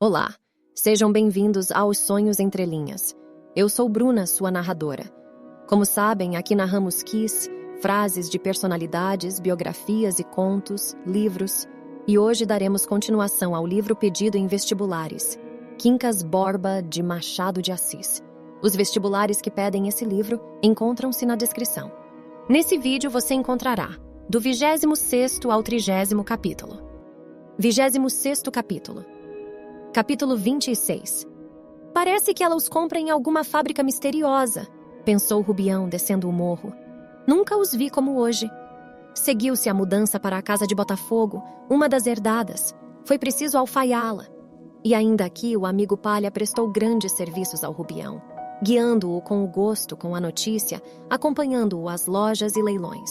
Olá, sejam bem-vindos aos Sonhos Entre Linhas. Eu sou Bruna, sua narradora. Como sabem, aqui narramos quiz, frases de personalidades, biografias e contos, livros, e hoje daremos continuação ao livro pedido em vestibulares, Quincas Borba, de Machado de Assis. Os vestibulares que pedem esse livro encontram-se na descrição. Nesse vídeo você encontrará do 26º ao 30º capítulo. 26º capítulo. Capítulo 26. Parece que ela os compra em alguma fábrica misteriosa, pensou Rubião descendo o morro. Nunca os vi como hoje. Seguiu-se a mudança para a casa de Botafogo, uma das herdadas. Foi preciso alfaiá-la. E ainda aqui o amigo Palha prestou grandes serviços ao Rubião, guiando-o com o gosto com a notícia, acompanhando-o às lojas e leilões.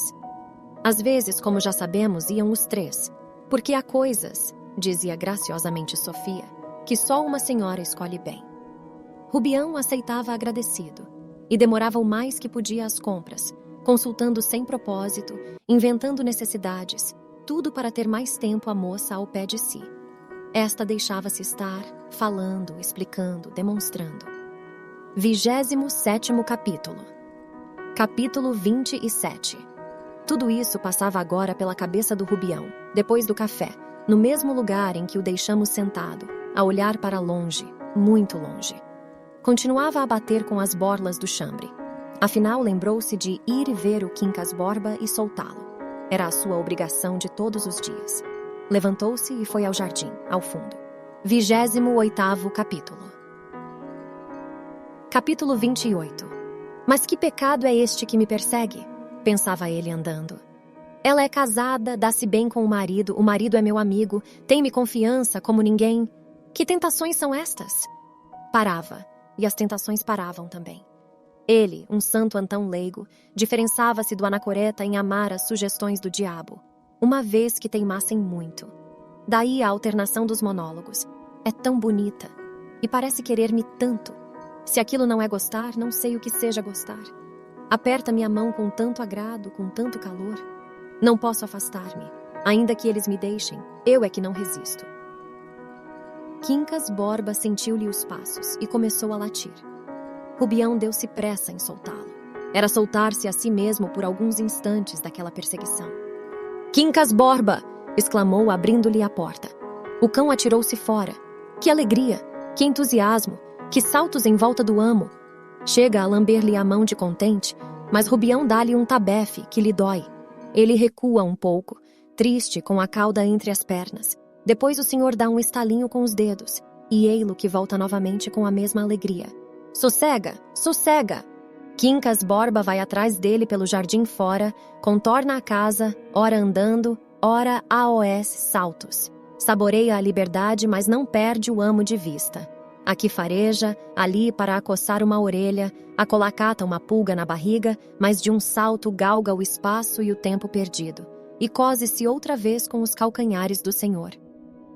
Às vezes, como já sabemos, iam os três, porque há coisas, dizia graciosamente Sofia, que só uma senhora escolhe bem. Rubião aceitava agradecido e demorava o mais que podia às compras, consultando sem propósito, inventando necessidades, tudo para ter mais tempo a moça ao pé de si. Esta deixava-se estar, falando, explicando, demonstrando. 27º capítulo. Capítulo 27. Tudo isso passava agora pela cabeça do Rubião, depois do café, no mesmo lugar em que o deixamos sentado, a olhar para longe, muito longe. Continuava a bater com as borlas do chambre. Afinal, lembrou-se de ir e ver o Quincas Borba e soltá-lo. Era a sua obrigação de todos os dias. Levantou-se e foi ao jardim, ao fundo. 28º capítulo. Capítulo 28. Mas que pecado é este que me persegue? Pensava ele andando. Ela é casada, dá-se bem com o marido é meu amigo, tem-me confiança como ninguém. Que tentações são estas? Parava, e as tentações paravam também. Ele, um santo antão leigo, diferençava-se do anacoreta em amar as sugestões do diabo, uma vez que teimassem muito. Daí a alternação dos monólogos. É tão bonita, e parece querer-me tanto. Se aquilo não é gostar, não sei o que seja gostar. Aperta-me a mão com tanto agrado, com tanto calor. Não posso afastar-me, ainda que eles me deixem, eu é que não resisto. Quincas Borba sentiu-lhe os passos e começou a latir. Rubião deu-se pressa em soltá-lo. Era soltar-se a si mesmo por alguns instantes daquela perseguição. Quincas Borba! Exclamou, abrindo-lhe a porta. O cão atirou-se fora. Que alegria! Que entusiasmo! Que saltos em volta do amo! Chega a lamber-lhe a mão de contente, mas Rubião dá-lhe um tabefe que lhe dói. Ele recua um pouco, triste, com a cauda entre as pernas. Depois o senhor dá um estalinho com os dedos, e ei-lo que volta novamente com a mesma alegria. Sossega! Sossega! Quincas Borba vai atrás dele pelo jardim fora, contorna a casa, ora andando, ora aos saltos. Saboreia a liberdade, mas não perde o amo de vista. Aqui fareja, ali para acossar uma orelha, acolacata uma pulga na barriga, mas de um salto galga o espaço e o tempo perdido, e cose-se outra vez com os calcanhares do senhor.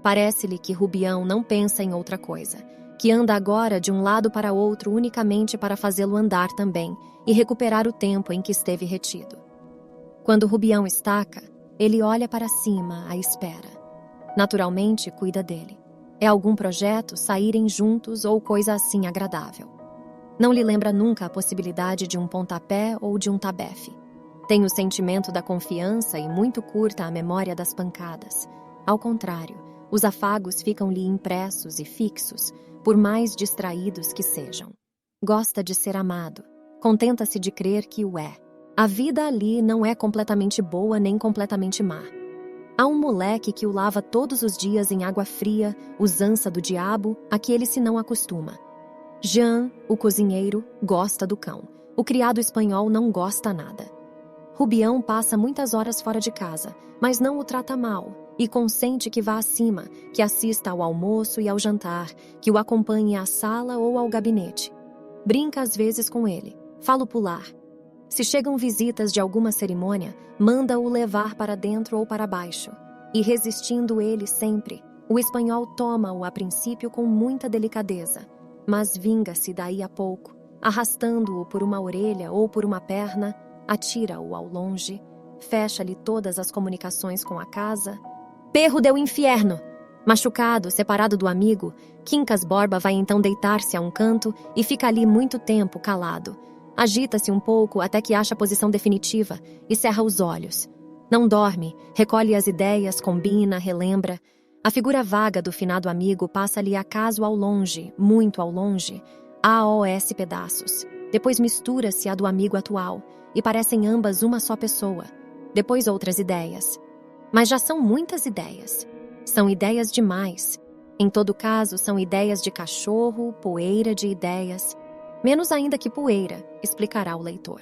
Parece-lhe que Rubião não pensa em outra coisa, que anda agora de um lado para outro unicamente para fazê-lo andar também e recuperar o tempo em que esteve retido. Quando Rubião estaca, ele olha para cima, à espera. Naturalmente, cuida dele. É algum projeto, saírem juntos ou coisa assim agradável. Não lhe lembra nunca a possibilidade de um pontapé ou de um tabefe. Tem o sentimento da confiança e muito curta a memória das pancadas. Ao contrário, os afagos ficam-lhe impressos e fixos, por mais distraídos que sejam. Gosta de ser amado, contenta-se de crer que o é. A vida ali não é completamente boa nem completamente má. Há um moleque que o lava todos os dias em água fria, usança do diabo, a que ele se não acostuma. Jean, o cozinheiro, gosta do cão. O criado espanhol não gosta nada. Rubião passa muitas horas fora de casa, mas não o trata mal, e consente que vá acima, que assista ao almoço e ao jantar, que o acompanhe à sala ou ao gabinete. Brinca às vezes com ele, fala-o pular. Se chegam visitas de alguma cerimônia, manda-o levar para dentro ou para baixo. E resistindo ele sempre, o espanhol toma-o a princípio com muita delicadeza, mas vinga-se daí a pouco, arrastando-o por uma orelha ou por uma perna, atira-o ao longe, fecha-lhe todas as comunicações com a casa. Perro do inferno! Machucado, separado do amigo, Quincas Borba vai então deitar-se a um canto e fica ali muito tempo calado. Agita-se um pouco até que acha a posição definitiva e cerra os olhos. Não dorme, recolhe as ideias, combina, relembra. A figura vaga do finado amigo passa-lhe acaso ao longe, muito ao longe, AOS pedaços. Depois mistura-se a do amigo atual e parecem ambas uma só pessoa. Depois outras ideias. Mas já são muitas ideias. São ideias demais. Em todo caso, são ideias de cachorro, poeira de ideias. Menos ainda que poeira, explicará o leitor.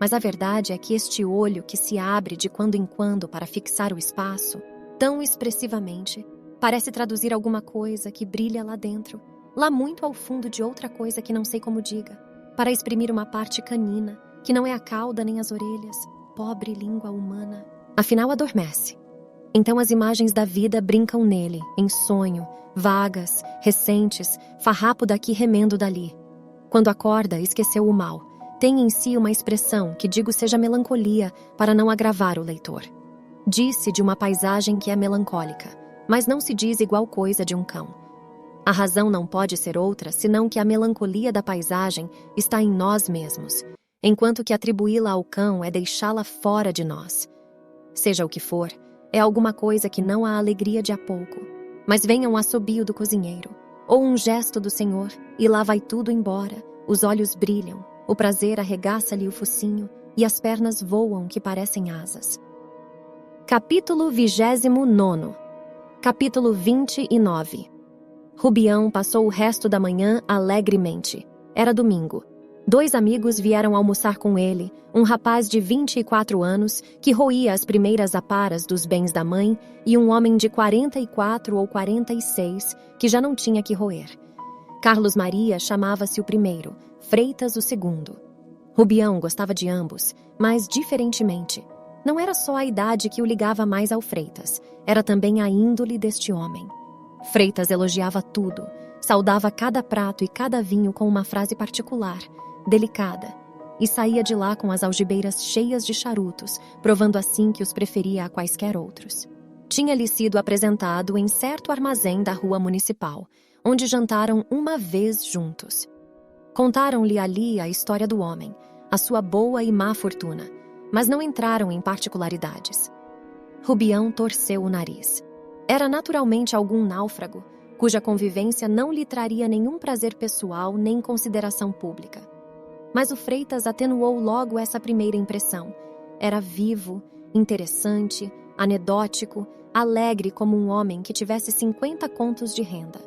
Mas a verdade é que este olho que se abre de quando em quando para fixar o espaço, tão expressivamente, parece traduzir alguma coisa que brilha lá dentro, lá muito ao fundo de outra coisa que não sei como diga, para exprimir uma parte canina, que não é a cauda nem as orelhas, pobre língua humana. Afinal, adormece. Então as imagens da vida brincam nele, em sonho, vagas, recentes, farrapo daqui, remendo dali. Quando acorda, esqueceu o mal. Tem em si uma expressão que digo seja melancolia para não agravar o leitor. Diz-se de uma paisagem que é melancólica, mas não se diz igual coisa de um cão. A razão não pode ser outra senão que a melancolia da paisagem está em nós mesmos, enquanto que atribuí-la ao cão é deixá-la fora de nós. Seja o que for, é alguma coisa que não há alegria de há pouco, mas venha um assobio do cozinheiro, ou um gesto do Senhor, e lá vai tudo embora, os olhos brilham, o prazer arregaça-lhe o focinho, e as pernas voam que parecem asas. Capítulo 29. Capítulo 29. Rubião passou o resto da manhã alegremente. Era domingo. 2 amigos vieram almoçar com ele, um rapaz de 24 anos que roía as primeiras aparas dos bens da mãe e um homem de 44 ou 46 que já não tinha que roer. Carlos Maria chamava-se o primeiro, Freitas o segundo. Rubião gostava de ambos, mas diferentemente. Não era só a idade que o ligava mais ao Freitas, era também a índole deste homem. Freitas elogiava tudo, saudava cada prato e cada vinho com uma frase particular, delicada, e saía de lá com as algibeiras cheias de charutos, provando assim que os preferia a quaisquer outros. Tinha-lhe sido apresentado em certo armazém da rua municipal, onde jantaram uma vez juntos. Contaram-lhe ali a história do homem, a sua boa e má fortuna, mas não entraram em particularidades. Rubião torceu o nariz. Era naturalmente algum náufrago, cuja convivência não lhe traria nenhum prazer pessoal nem consideração pública. Mas o Freitas atenuou logo essa primeira impressão. Era vivo, interessante, anedótico, alegre como um homem que tivesse 50 contos de renda.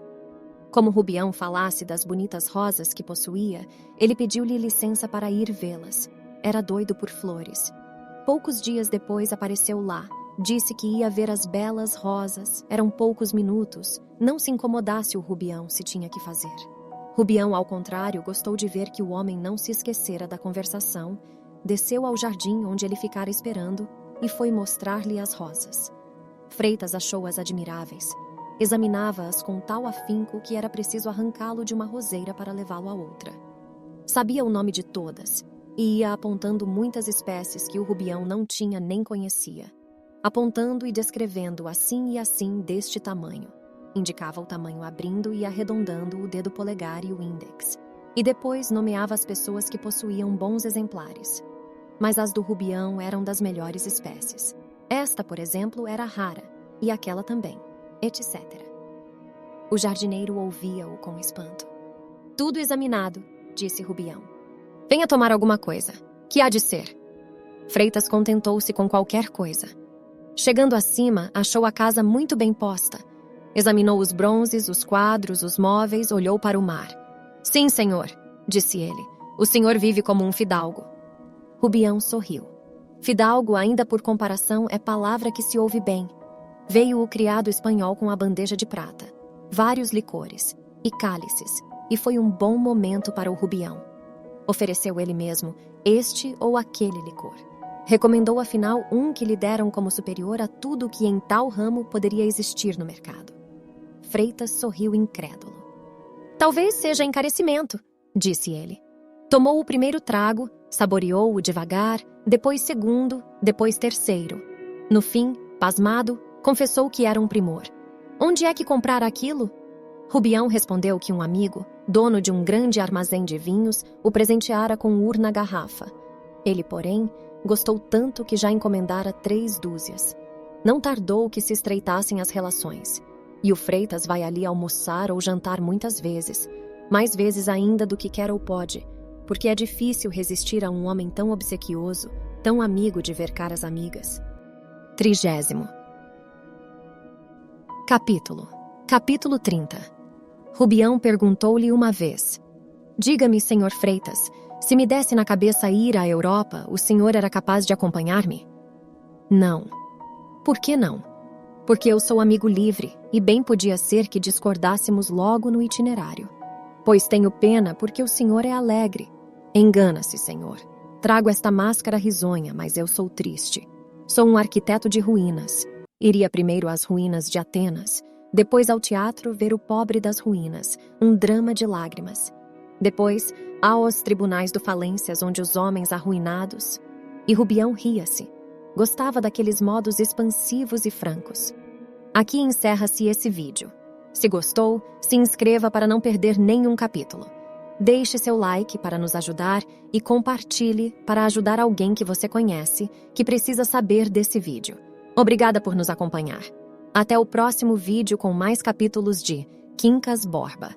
Como Rubião falasse das bonitas rosas que possuía, ele pediu-lhe licença para ir vê-las. Era doido por flores. Poucos dias depois apareceu lá. Disse que ia ver as belas rosas. Eram poucos minutos. Não se incomodasse o Rubião se tinha que fazer. Rubião, ao contrário, gostou de ver que o homem não se esquecera da conversação, desceu ao jardim onde ele ficara esperando e foi mostrar-lhe as rosas. Freitas achou-as admiráveis. Examinava-as com tal afinco que era preciso arrancá-lo de uma roseira para levá-lo a outra. Sabia o nome de todas e ia apontando muitas espécies que o Rubião não tinha nem conhecia. Apontando e descrevendo assim e assim deste tamanho. Indicava o tamanho abrindo e arredondando o dedo polegar e o índex. E depois nomeava as pessoas que possuíam bons exemplares. Mas as do Rubião eram das melhores espécies. Esta, por exemplo, era rara, e aquela também, etc. O jardineiro ouvia-o com espanto. Tudo examinado, disse Rubião. Venha tomar alguma coisa. Que há de ser? Freitas contentou-se com qualquer coisa. Chegando acima, achou a casa muito bem posta. Examinou os bronzes, os quadros, os móveis, olhou para o mar. Sim, senhor, disse ele. O senhor vive como um fidalgo. Rubião sorriu. Fidalgo, ainda por comparação, é palavra que se ouve bem. Veio o criado espanhol com a bandeja de prata, vários licores e cálices, e foi um bom momento para o Rubião. Ofereceu ele mesmo este ou aquele licor. Recomendou, afinal, um que lhe deram como superior a tudo o que em tal ramo poderia existir no mercado. Freitas sorriu incrédulo. Talvez seja encarecimento, disse ele. Tomou o primeiro trago, saboreou-o devagar, depois segundo, depois terceiro. No fim, pasmado, confessou que era um primor. Onde é que comprar aquilo? Rubião respondeu que um amigo, dono de um grande armazém de vinhos, o presenteara com urna garrafa. Ele, porém, gostou tanto que já encomendara 3 dúzias. Não tardou que se estreitassem as relações. E o Freitas vai ali almoçar ou jantar muitas vezes, mais vezes ainda do que quer ou pode, porque é difícil resistir a um homem tão obsequioso, tão amigo de ver caras amigas. 30º Capítulo 30. Rubião perguntou-lhe uma vez: Diga-me, senhor Freitas, se me desse na cabeça ir à Europa, o senhor era capaz de acompanhar-me? Não. Por que não? Porque eu sou amigo livre, e bem podia ser que discordássemos logo no itinerário. Pois tenho pena porque o senhor é alegre. Engana-se, senhor. Trago esta máscara risonha, mas eu sou triste. Sou um arquiteto de ruínas. Iria primeiro às ruínas de Atenas, depois ao teatro ver o pobre das ruínas, um drama de lágrimas. Depois, aos tribunais do Falências, onde os homens arruinados... E Rubião ria-se. Gostava daqueles modos expansivos e francos. Aqui encerra-se esse vídeo. Se gostou, se inscreva para não perder nenhum capítulo. Deixe seu like para nos ajudar e compartilhe para ajudar alguém que você conhece que precisa saber desse vídeo. Obrigada por nos acompanhar. Até o próximo vídeo com mais capítulos de Quincas Borba.